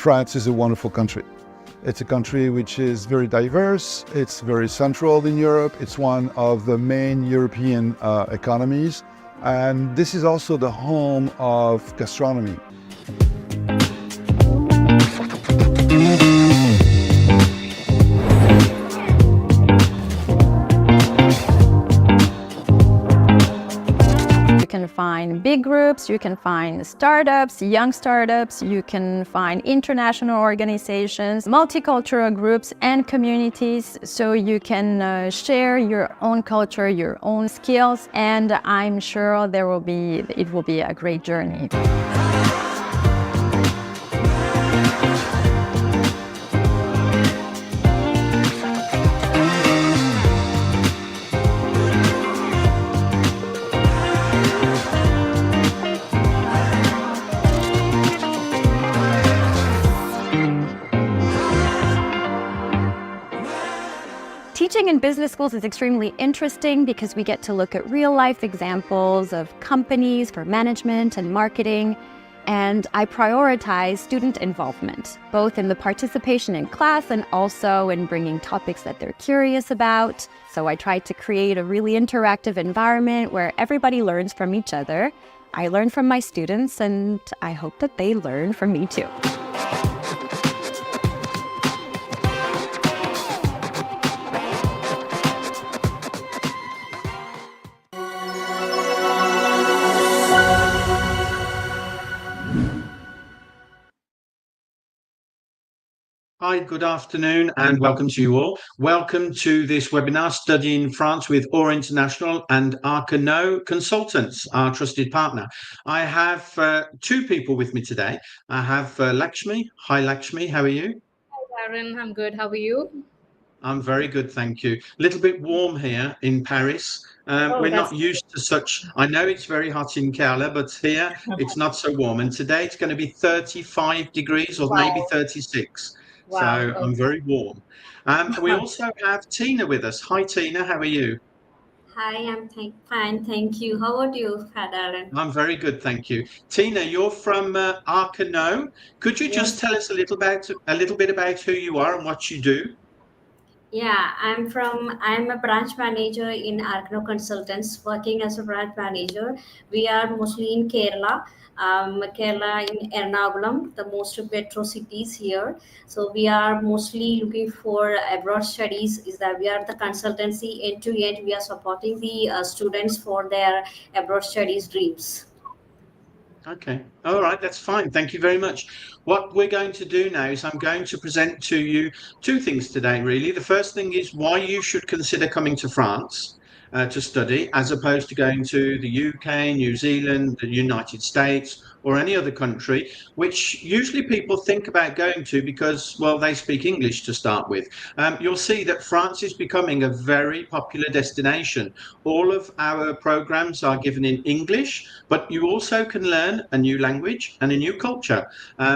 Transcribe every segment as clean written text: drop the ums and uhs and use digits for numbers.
France is a wonderful country. It's a country which is very diverse. It's very central in Europe. It's one of the main European economies. And this is also the home of gastronomy. You can find big groups, you can find startups, young startups, you can find international organizations, multicultural groups and communities, so you can share your own culture, your own skills, and I'm sure it will be a great journey. Teaching in business schools is extremely interesting because we get to look at real-life examples of companies for management and marketing, and I prioritize student involvement, both in the participation in class and also in bringing topics that they're curious about. So I try to create a really interactive environment where everybody learns from each other. I learn from my students, and I hope that they learn from me too. Hi, good afternoon and welcome to you all. Welcome to this webinar, Studying France with AURA International and ARCA NOE Consultants, our trusted partner. I have two people with me today. I have Lakshmi. Hi, Lakshmi. How are you? Hi, Darren. I'm good. How are you? I'm very good, thank you. A little bit warm here in Paris. We're not used to such. I know it's very hot in Kerala, but here it's not so warm. And today it's going to be 35 degrees or maybe 36. Wow. So I'm very warm. We also have Tina with us. Hi, Tina. How are you? Hi, I'm fine. Thank you. How about you, Darren? I'm very good, thank you. Tina, you're from ARCA NOE. Could you just tell us a little bit about who you are and what you do? Yeah, I'm a branch manager in ARCA NOE Consultants, working as a branch manager. We are mostly in Kerala. Kerala in Ernakulam, the most metro cities here. So we are mostly looking for abroad studies. Is that we are the consultancy end to end. We are supporting the students for their abroad studies dreams. Okay. All right. That's fine. Thank you very much. What we're going to do now is I'm going to present to you two things today, really. The first thing is why you should consider coming to France to study as opposed to going to the UK, New Zealand, the United States, or any other country, which usually people think about going to because, well, they speak English to start with. You'll see that France is becoming a very popular destination. All of our programs are given in English, but you also can learn a new language and a new culture.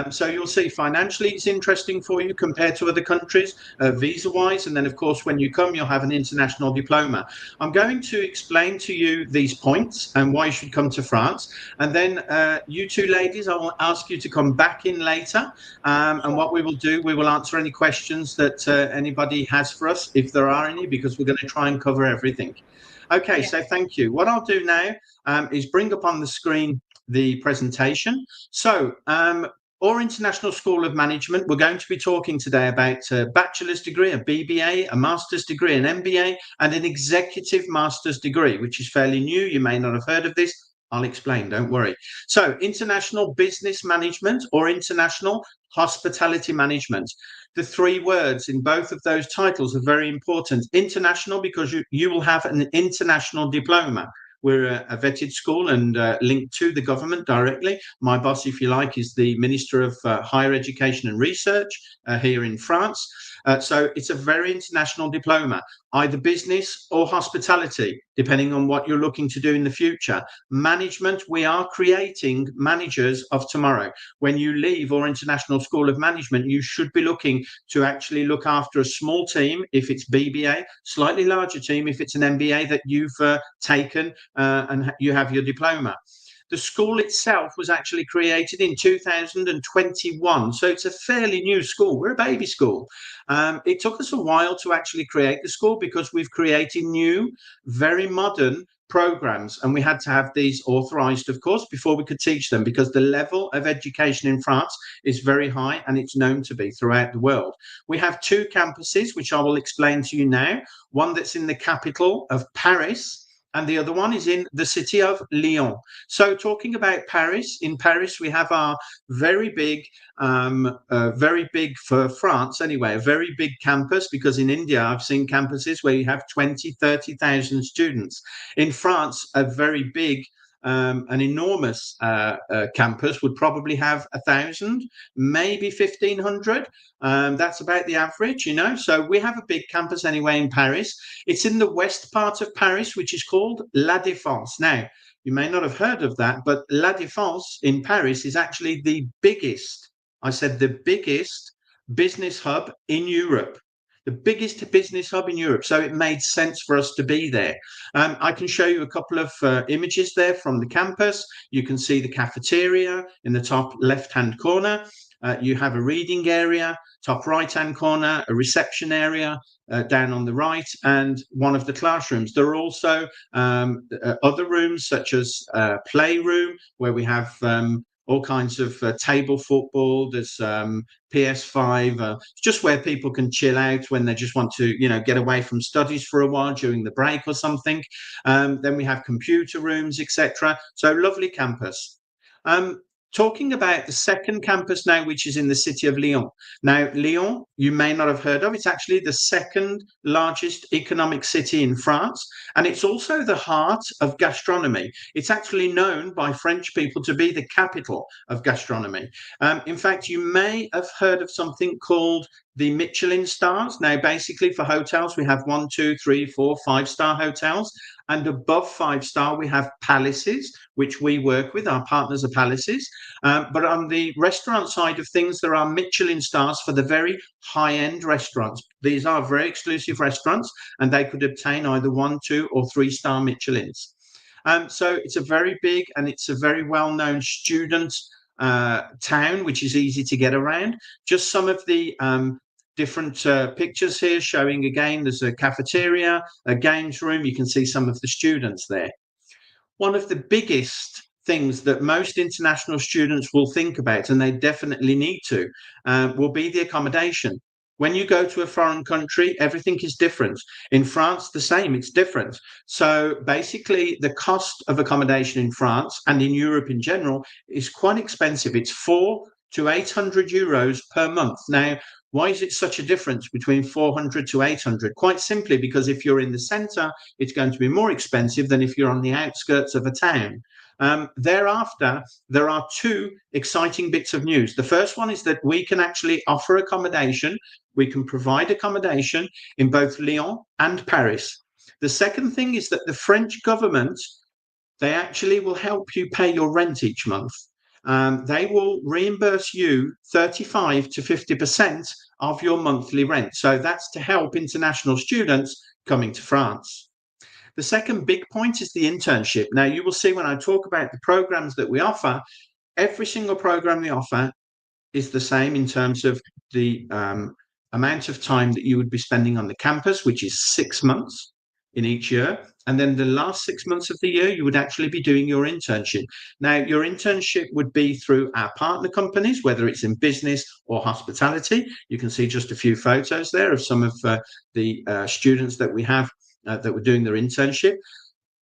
So you'll see financially it's interesting for you compared to other countries, visa-wise, and then of course when you come you'll have an international diploma. I'm going to explain to you these points and why you should come to France, and then you two ladies, I will ask you to come back in later, and what we will do, we will answer any questions that anybody has for us, if there are any, because we're going to try and cover everything. Okay, so thank you. What I'll do now is bring up on the screen the presentation. So, AURA International School of Management, we're going to be talking today about a bachelor's degree, a BBA, a master's degree, an MBA, and an executive master's degree, which is fairly new. You may not have heard of this. I'll explain, don't worry. So, International Business Management or International Hospitality Management. The three words in both of those titles are very important. International, because you will have an international diploma. We're a vetted school and linked to the government directly. My boss, if you like, is the Minister of Higher Education and Research here in France. So it's a very international diploma, either business or hospitality, depending on what you're looking to do in the future. Management, we are creating managers of tomorrow. When you leave AURA International School of Management, you should be looking to actually look after a small team if it's BBA, slightly larger team if it's an MBA that you've taken and you have your diploma. The school itself was actually created in 2021, so it's a fairly new school. We're a baby school. It took us a while to actually create the school because we've created new, very modern programs, and we had to have these authorized, of course, before we could teach them, because the level of education in France is very high, and it's known to be throughout the world. We have two campuses, which I will explain to you now. One that's in the capital of Paris, and the other one is in the city of Lyon. So talking about Paris, in Paris we have our very big for France anyway, a very big campus, because in India I've seen campuses where you have 20-30,000 students. In France, a very big an enormous campus would probably have 1,000, maybe 1,500. That's about the average, you know. So we have a big campus anyway in Paris. It's in the west part of Paris, which is called La Défense. Now, you may not have heard of that, but La Défense in Paris is actually the biggest, I said the biggest business hub in Europe. The biggest business hub in Europe. So it made sense for us to be there. I can show you a couple of images there from the campus. You can see the cafeteria in the top left-hand corner. You have a reading area, top right-hand corner, a reception area down on the right, and one of the classrooms. There are also other rooms, such as playroom, where we have all kinds of table football. There's PS5, just where people can chill out when they just want to, you know, get away from studies for a while during the break or something. Then we have computer rooms, etc. So lovely campus. Talking about the second campus now, which is in the city of Lyon. Now, Lyon, you may not have heard of. It's actually the second largest economic city in France, and it's also the heart of gastronomy. It's actually known by French people to be the capital of gastronomy. In fact, you may have heard of something called the Michelin stars. Now, basically for hotels, we have 1, 2, 3, 4, 5-star hotels. And above 5-star, we have palaces, which we work with. Our partners are palaces. But on the restaurant side of things, there are Michelin stars for the very high-end restaurants. These are very exclusive restaurants, and they could obtain either 1, 2, or 3-star Michelins. So it's a very big, and it's a very well-known student town, which is easy to get around. Just some of the different pictures here showing, again, there's a cafeteria, a games room. You can see some of the students there. One of the biggest things that most international students will think about, and they definitely need to, will be the accommodation. When you go to a foreign country, everything is different. In France, the same, it's different. So basically, the cost of accommodation in France and in Europe in general is quite expensive. It's 400 to 800 euros per month. Now, why is it such a difference between 400 to 800? Quite simply because if you're in the centre, it's going to be more expensive than if you're on the outskirts of a town. Thereafter, there are two exciting bits of news. The first one is that we can actually offer accommodation. We can provide accommodation in both Lyon and Paris. The second thing is that the French government, they actually will help you pay your rent each month. They will reimburse you 35 to 50% of your monthly rent. So that's to help international students coming to France. The second big point is the internship. Now, you will see when I talk about the programs that we offer, every single program we offer is the same in terms of the amount of time that you would be spending on the campus, which is 6 months in each year. And then the last 6 months of the year, you would actually be doing your internship. Now, your internship would be through our partner companies, whether it's in business or hospitality. You can see just a few photos there of some of the students that we have that were doing their internship.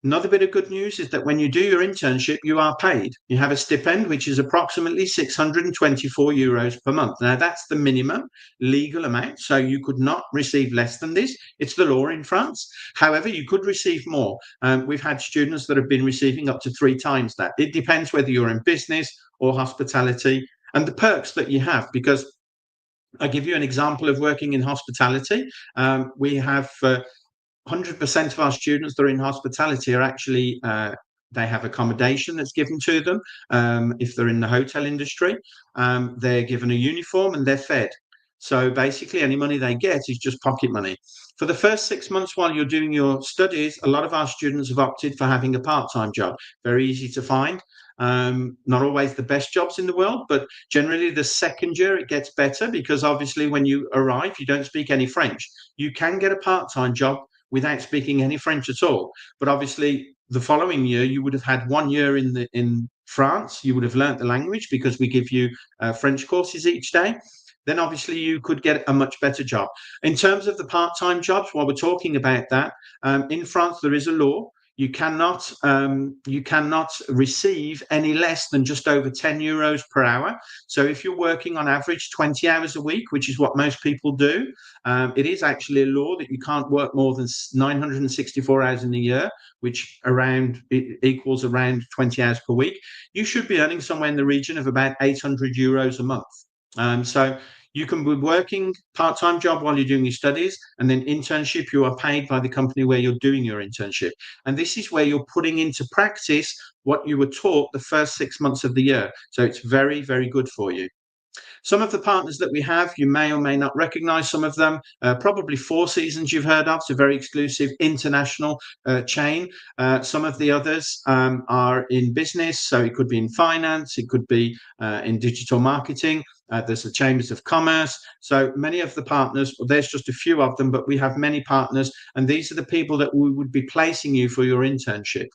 Another bit of good news is that when you do your internship, you are paid. You have a stipend, which is approximately 624 euros per month. Now, that's the minimum legal amount, so you could not receive less than this. It's the law in France. However, you could receive more. We've had students that have been receiving up to 3 times that. It depends whether you're in business or hospitality and the perks that you have, because I'll give you an example of working in hospitality. We have 100% of our students that are in hospitality are actually, they have accommodation that's given to them. If they're in the hotel industry, they're given a uniform and they're fed. So basically, any money they get is just pocket money. For the first 6 months while you're doing your studies, a lot of our students have opted for having a part-time job. Very easy to find. Not always the best jobs in the world, but generally the second year it gets better, because obviously when you arrive, you don't speak any French. You can get a part-time job without speaking any French at all. But obviously the following year, you would have had 1 year in France. You would have learnt the language, because we give you French courses each day. Then obviously you could get a much better job. In terms of the part-time jobs, while we're talking about that, in France, there is a law. You cannot receive any less than just over 10 euros per hour. So if you're working on average 20 hours a week, which is what most people do, it is actually a law that you can't work more than 964 hours in a year, which equals around 20 hours per week. You should be earning somewhere in the region of about 800 euros a month. So you can be working part-time job while you're doing your studies, and then internship, you are paid by the company where you're doing your internship. And this is where you're putting into practice what you were taught the first 6 months of the year. So it's very, very good for you. Some of the partners that we have, you may or may not recognize some of them. Probably Four Seasons you've heard of. It's a very exclusive international chain. Some of the others are in business. So it could be in finance. It could be in digital marketing. There's the Chambers of Commerce. So many of the partners, there's just a few of them, but we have many partners. And these are the people that we would be placing you for your internship.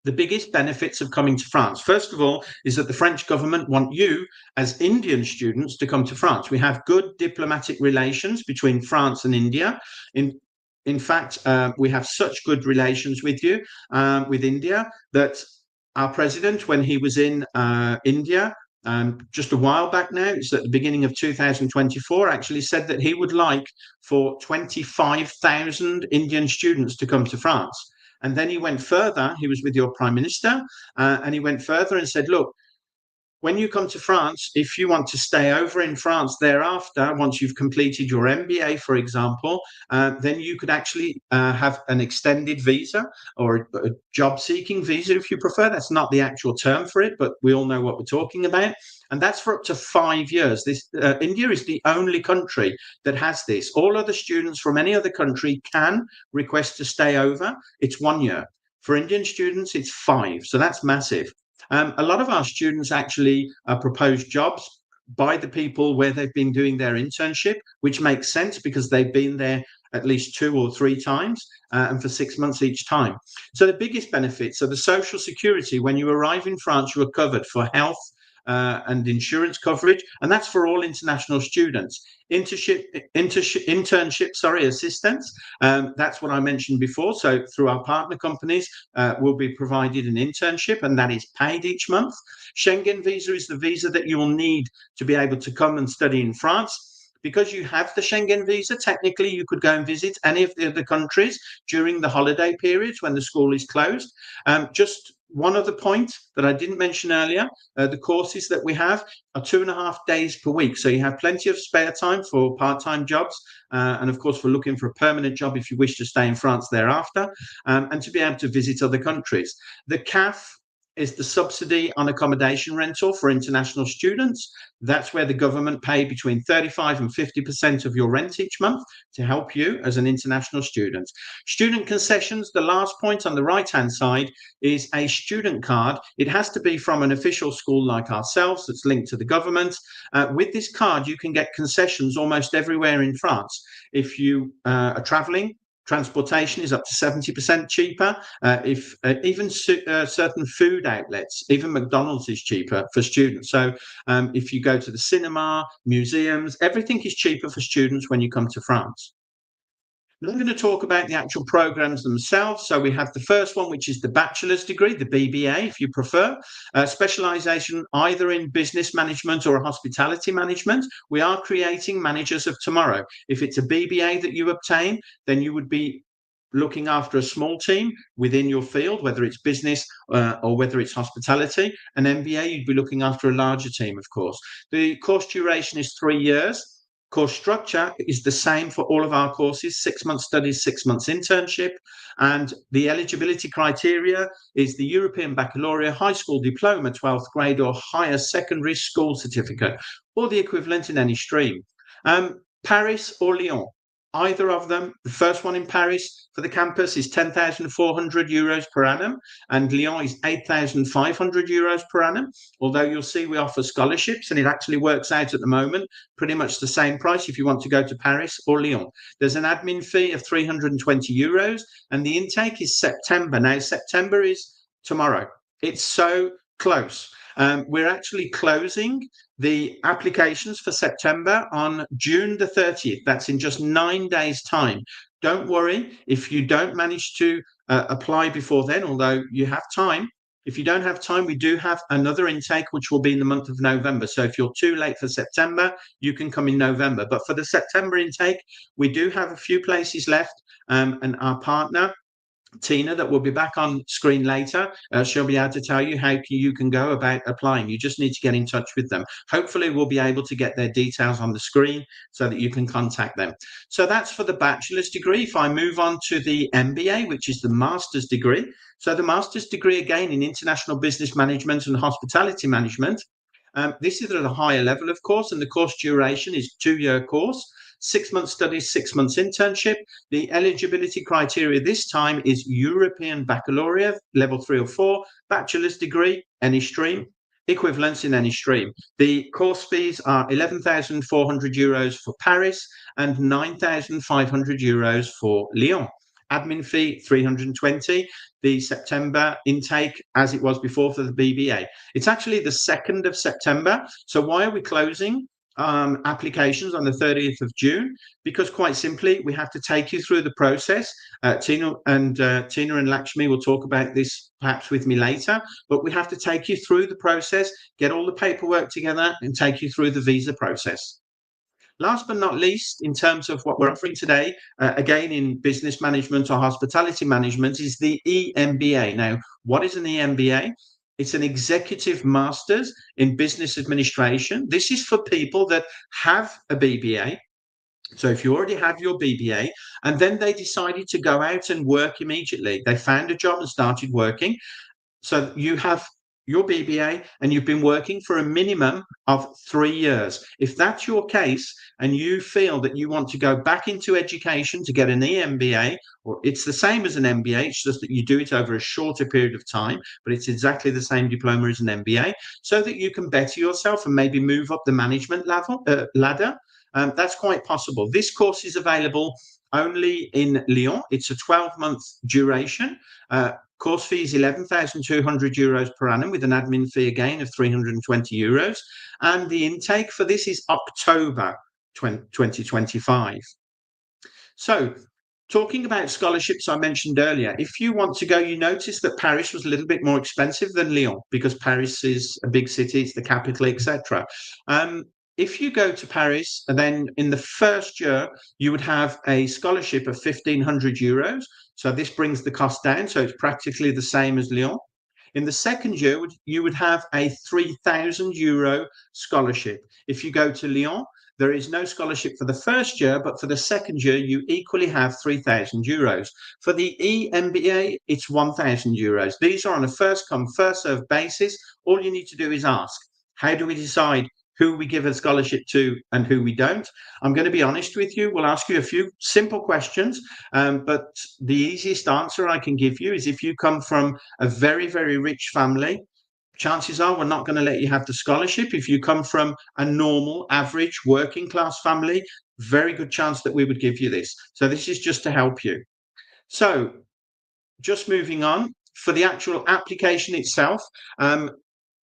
The biggest benefits of coming to France, first of all, is that the French government want you as Indian students to come to France. We have good diplomatic relations between France and India. In fact, we have such good relations with India, that our president, when he was in India, just a while back now, it's at the beginning of 2024, actually said that he would like for 25,000 Indian students to come to France. And then he went further. He was with your prime minister, and he went further and said, look, when you come to France, if you want to stay over in France thereafter, once you've completed your MBA, for example, then you could actually have an extended visa, or a job-seeking visa, if you prefer. That's not the actual term for it, but we all know what we're talking about. And that's for up to 5 years. India is the only country that has this. All other students from any other country can request to stay over. It's 1 year. For Indian students, it's 5. So that's massive. A lot of our students actually propose jobs by the people where they've been doing their internship, which makes sense because they've been there at least 2 or 3 times, and for 6 months each time. So the biggest benefits are the social security. When you arrive in France, you are covered for health and insurance coverage, and that's for all international students. Internship assistance, that's what I mentioned before. So through our partner companies, we'll be provided an internship, and that is paid each month. Schengen visa is the visa that you will need to be able to come and study in France. Because you have the Schengen visa, technically you could go and visit any of the other countries during the holiday periods when the school is closed. Just one other point that I didn't mention earlier, the courses that we have are 2.5 days per week. So you have plenty of spare time for part-time jobs, and of course for looking for a permanent job if you wish to stay in France thereafter, and to be able to visit other countries. The CAF is the subsidy on accommodation rental for international students. That's where the government pay between 35 and 50% of your rent each month to help you as an international student. Student concessions, the last point on the right-hand side, is a student card. It has to be from an official school like ourselves that's linked to the government. With this card, you can get concessions almost everywhere in France. If you are traveling, transportation is up to 70% cheaper. Even certain food outlets, even McDonald's is cheaper for students. So if you go to the cinema, museums, everything is cheaper for students when you come to France. I'm going to talk about the actual programs themselves. So we have the first one, which is the bachelor's degree, the BBA, if you prefer, specialization either in business management or hospitality management. We are creating managers of tomorrow. If it's a BBA that you obtain, then you would be looking after a small team within your field, whether it's business or whether it's hospitality. An MBA, you'd be looking after a larger team, of course. The course duration is 3 years. Course structure is the same for all of our courses: 6 months studies, 6 months internship. And the eligibility criteria is the European Baccalaureate, high school diploma, 12th grade, or higher secondary school certificate, or the equivalent in any stream. Paris or Lyon. either of them. The first one in Paris for the campus is €10,400 per annum, and Lyon is €8,500 per annum. Although you'll see we offer scholarships, and it actually works out at the moment pretty much the same price if you want to go to Paris or Lyon. There's an admin fee of €320, and the intake is September. Now, September is tomorrow. It's so close. We're actually closing the applications for September on June the 30th. That's in just 9 days' time. Don't worry if you don't manage to apply before then, although you have time. If you don't have time, we do have another intake, which will be in the month of November. So if you're too late for September, you can come in November. But for the September intake, we do have a few places left, and our partner, Tina, that will be back on screen later, she'll be able to tell you how you can go about applying. You just need to get in touch with them. Hopefully we'll be able to get their details on the screen so that you can contact them. So that's for the bachelor's degree. If I move on to the MBA, which is the master's degree. So the master's degree, again, in international business management and hospitality management. This is at a higher level, of course, and the course duration is a 2-year course. 6 months studies, 6 months internship. The eligibility criteria this time is European Baccalaureate, level 3 or 4, bachelor's degree, any stream, equivalence in any stream. The course fees are €11,400 for Paris and €9,500 for Lyon. Admin fee, 320. The September intake, as it was before for the BBA. It's actually the 2nd of September. So why are we closing applications on the 30th of June? Because quite simply, we have to take you through the process. Tina and Lakshmi will talk about this perhaps with me later, but we have to take you through the process, get all the paperwork together, and take you through the visa process. Last but not least, in terms of what we're offering today, again in business management or hospitality management, is the EMBA. Now, what is an EMBA? It's an executive master's in business administration. This is for people that have a BBA. So if you already have your BBA and then they decided to go out and work immediately, they found a job and started working. So you have your BBA and you've been working for a minimum of 3 years. If that's your case and you feel that you want to go back into education to get an EMBA, or it's the same as an MBA, it's just that you do it over a shorter period of time, but it's exactly the same diploma as an MBA, so that you can better yourself and maybe move up the management ladder. That's quite possible. This course is available only in Lyon. It's a 12-month duration. Course fee is €11,200 per annum with an admin fee again of €320. And the intake for this is October 2025. So talking about scholarships, I mentioned earlier, if you want to go, you notice that Paris was a little bit more expensive than Lyon because Paris is a big city, it's the capital, etc. If you go to Paris, then in the first year, you would have a scholarship of €1,500. So this brings the cost down. So it's practically the same as Lyon. In the second year, you would have a €3,000 scholarship. If you go to Lyon, there is no scholarship for the first year, but for the second year, you equally have €3,000. For the EMBA, it's €1,000. These are on a first come, first served basis. All you need to do is ask, how do we decide who we give a scholarship to and who we don't? I'm going to be honest with you. We'll ask you a few simple questions, but the easiest answer I can give you is if you come from a very, very rich family, chances are we're not going to let you have the scholarship. If you come from a normal, average, working class family, very good chance that we would give you this. So this is just to help you. So just moving on, for the actual application itself,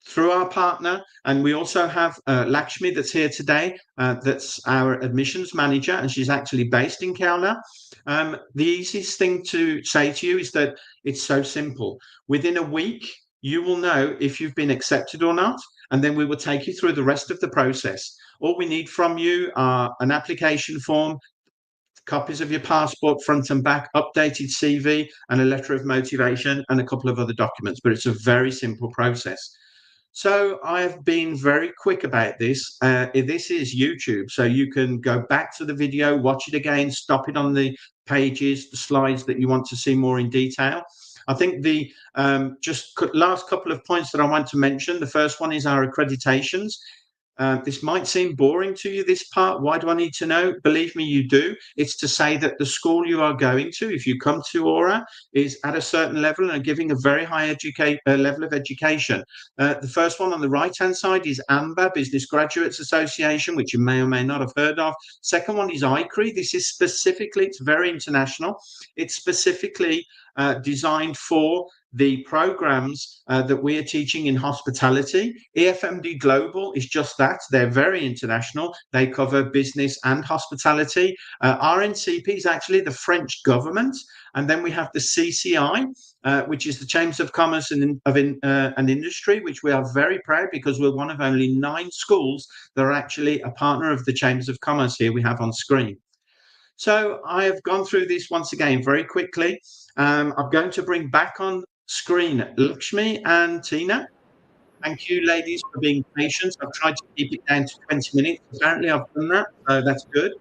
through our partner, and we also have Lakshmi that's here today, that's our admissions manager, and she's actually based in Kerala. The easiest thing to say to you is that it's so simple. Within a week, you will know if you've been accepted or not, and then we will take you through the rest of the process. All we need from you are an application form, copies of your passport front and back, updated CV, and a letter of motivation, and a couple of other documents, but it's a very simple process. So I've been very quick about this. This is YouTube, so you can go back to the video, watch it again, stop it on the pages, the slides that you want to see more in detail. I think the just last couple of points that I want to mention. The first one is our accreditations. This might seem boring to you, this part. Why do I need to know? Believe me, you do. It's to say that the school you are going to, if you come to AURA, is at a certain level and giving a very high level of education. The first one on the right-hand side is AMBA, Business Graduates Association, which you may or may not have heard of. Second one is ICRE. This is specifically, it's very international. It's specifically designed for the programs that we are teaching in hospitality. EFMD Global is just that. They're very international. They cover business and hospitality. RNCP is actually the French government. And then we have the CCI, which is the Chambers of Commerce and Industry, which we are very proud because we're one of only 9 schools that are actually a partner of the Chambers of Commerce here we have on screen. So I have gone through this once again very quickly. I'm going to bring back on screen Lakshmi and Tina. Thank you, ladies, for being patient. I've tried to keep it down to 20 minutes. Apparently, I've done that, so that's good.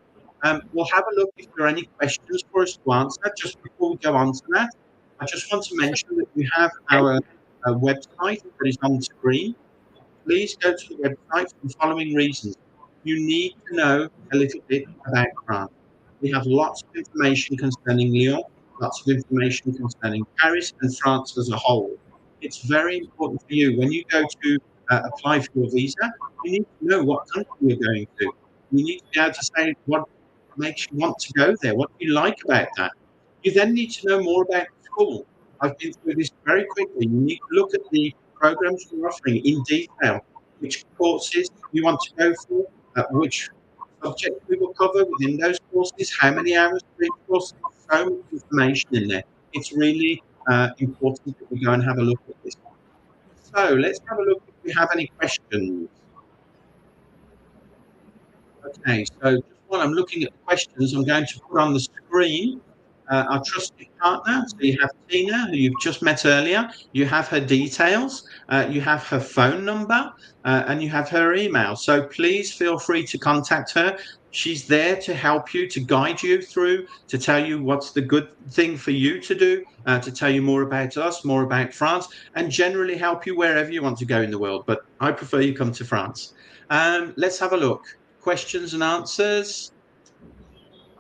We'll have a look if there are any questions for us to answer. Just before we go on to that, I just want to mention that we have our website that is on the screen. Please go to the website for the following reasons. You need to know a little bit about France. We have lots of information concerning Lyon, lots of information concerning Paris and France as a whole. It's very important for you when you go to apply for your visa, you need to know what country you're going to. You need to be able to say what makes you want to go there, what do you like about that. You then need to know more about the school. I've been through this very quickly. You need to look at the programs we're offering in detail, which courses you want to go for, which subjects we will cover within those courses, how many hours for each course. So much information in there. It's really important that we go and have a look at this. So let's have a look if we have any questions. Okay, so just while I'm looking at the questions, I'm going to put on the screen our trusted partner. So you have Tina, who you've just met earlier. You have her details, you have her phone number, and you have her email. So please feel free to contact her. She's there to help you, to guide you through, to tell you what's the good thing for you to do, to tell you more about us, more about France, and generally help you wherever you want to go in the world. But I prefer you come to France. Let's have a look. Questions and answers.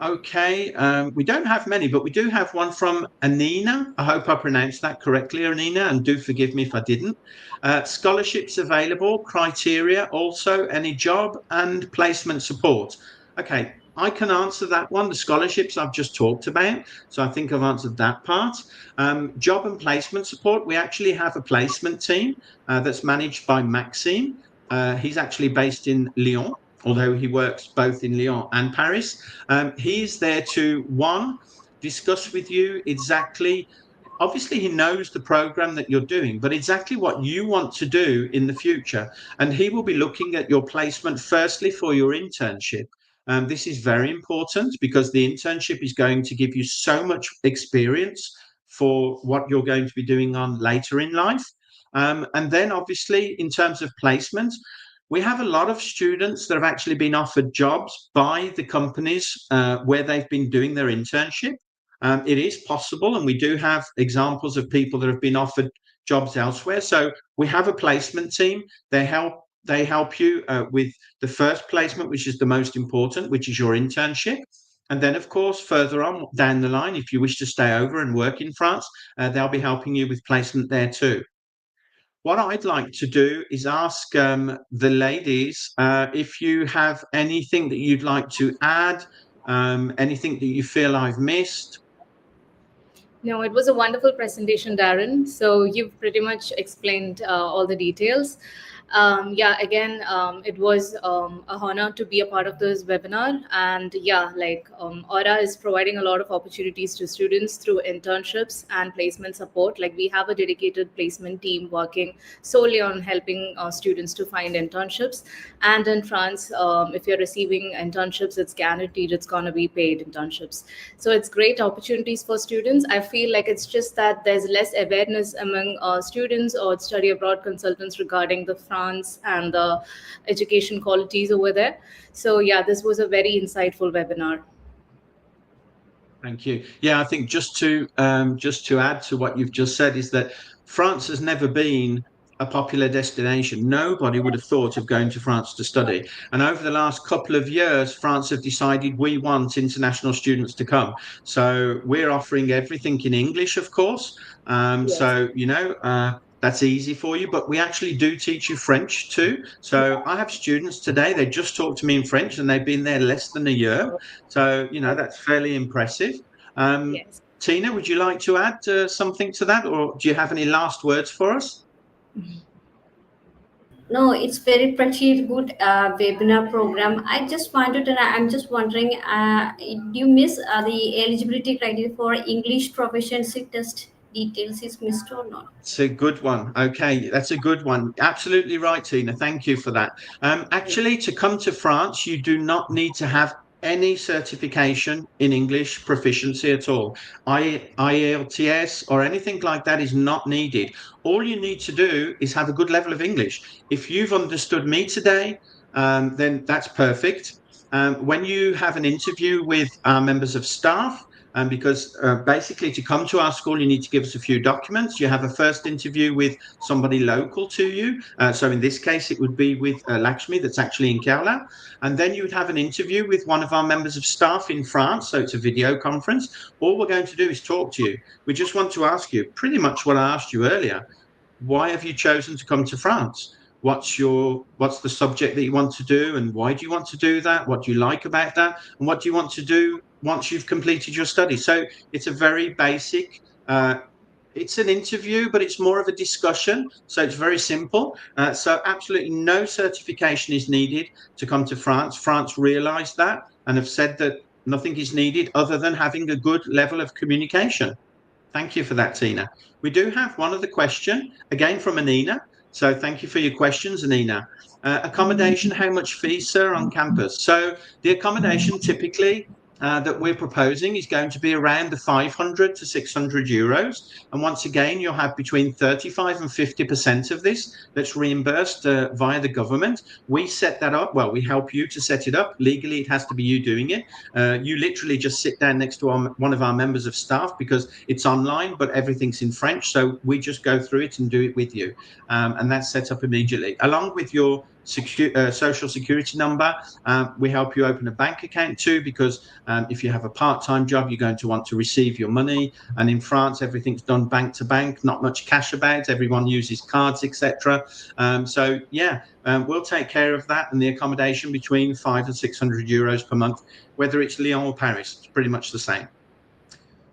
Okay, we don't have many, but we do have one from Anina. I hope I pronounced that correctly, Anina, and do forgive me if I didn't. Scholarships available, criteria, also any job and placement support. Okay, I can answer that one. The scholarships I've just talked about, so I think I've answered that part. Job and placement support, we actually have a placement team that's managed by Maxime. He's actually based in Lyon, although he works both in Lyon and Paris. He's there to, one, discuss with you exactly, obviously he knows the program that you're doing, but exactly what you want to do in the future. And he will be looking at your placement firstly for your internship. This is very important because the internship is going to give you so much experience for what you're going to be doing on later in life. And then obviously in terms of placement, we have a lot of students that have actually been offered jobs by the companies where they've been doing their internship. It is possible, and we do have examples of people that have been offered jobs elsewhere. So we have a placement team. They help you with the first placement, which is the most important, which is your internship. And then, of course, further on down the line, if you wish to stay over and work in France, they'll be helping you with placement there too. What I'd like to do is ask the ladies if you have anything that you'd like to add, anything that you feel I've missed. No, it was a wonderful presentation, Darren. So you've pretty much explained all the details. Yeah, again, it was a honor to be a part of this webinar. And yeah, like Aura is providing a lot of opportunities to students through internships and placement support. Like we have a dedicated placement team working solely on helping students to find internships. And in France, if you're receiving internships, it's guaranteed it's going to be paid internships. So it's great opportunities for students. I feel like it's just that there's less awareness among students or study abroad consultants regarding the France and the education qualities over there. So yeah, this was a very insightful webinar. Thank you. Yeah, I think just to add to what you've just said is that France has never been a popular destination. Nobody would have thought of going to France to study. And over the last couple of years, France have decided we want international students to come. So we're offering everything in English, of course. So, that's easy for you, but we actually do teach you French too. So I have students today, they just talked to me in French and they've been there less than a year. So, that's fairly impressive. Yes. Tina, would you like to add something to that, or do you have any last words for us? No, it's very pretty good webinar program. I just wanted to, I'm just wondering, do you miss the eligibility criteria for English proficiency test details is missed or not? It's a good one. Okay, that's a good one. Absolutely right, Tina. Thank you for that. Actually, to come to France, you do not need to have any certification in English proficiency at all. IELTS or anything like that is not needed. All you need to do is have a good level of English. If you've understood me today, then that's perfect. When you have an interview with our members of staff, because basically to come to our school, you need to give us a few documents. You have a first interview with somebody local to you. So in this case, it would be with Lakshmi, that's actually in Kerala. And then you would have an interview with one of our members of staff in France. So it's a video conference. All we're going to do is talk to you. We just want to ask you pretty much what I asked you earlier. Why have you chosen to come to France? What's the subject that you want to do, and why do you want to do that? What do you like about that, and what do you want to do once you've completed your study? So it's a very basic, it's an interview, but it's more of a discussion. So it's very simple. So absolutely no certification is needed to come to France. France realized that and have said that nothing is needed other than having a good level of communication. Thank you for that, Tina. We do have one other question, again from Anina. So thank you for your questions, Anina. Accommodation, how much fees, sir, on campus? So the accommodation typically that we're proposing is going to be around the 500 to 600 euros. And once again, you'll have between 35 and 50% of this that's reimbursed via the government. We set that up. Well, we help you to set it up. Legally, it has to be you doing it. You literally just sit down next to one of our members of staff because it's online, but everything's in French. So we just go through it and do it with you. And that's set up immediately. Along with your social security number, we help you open a bank account too, because if you have a part-time job, you're going to want to receive your money. And in France, everything's done bank to bank, not much cash about. Everyone uses cards, etc. So yeah, we'll take care of that, and the accommodation between 500 and 600 euros per month, whether it's Lyon or Paris. It's pretty much the same.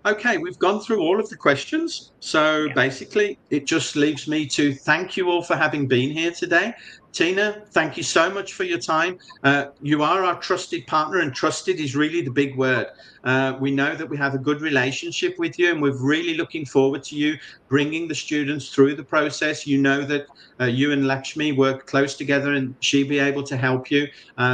Okay, we've gone through all of the questions. So basically, it just leaves me to thank you all for having been here today. Tina, thank you so much for your time. You are our trusted partner, and trusted is really the big word. We know that we have a good relationship with you, and we're really looking forward to you bringing the students through the process. You know that you and Lakshmi work close together, and she'll be able to help you.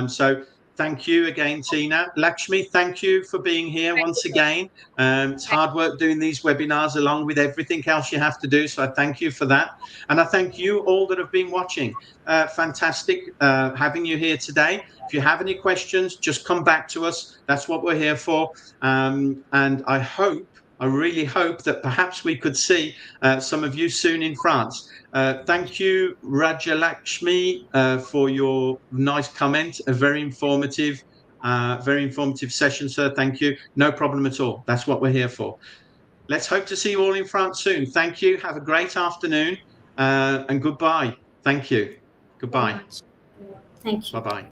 So thank you again, Tina. Lakshmi, thank you for being here once again. It's hard work doing these webinars along with everything else you have to do. So I thank you for that. And I thank you all that have been watching. Fantastic having you here today. If you have any questions, just come back to us. That's what we're here for. And I really hope that perhaps we could see some of you soon in France. Thank you, Raja Lakshmi, for your nice comment. A very informative session, sir. Thank you. No problem at all. That's what we're here for. Let's hope to see you all in France soon. Thank you. Have a great afternoon, and goodbye. Thank you. Goodbye. Thank you. Bye-bye.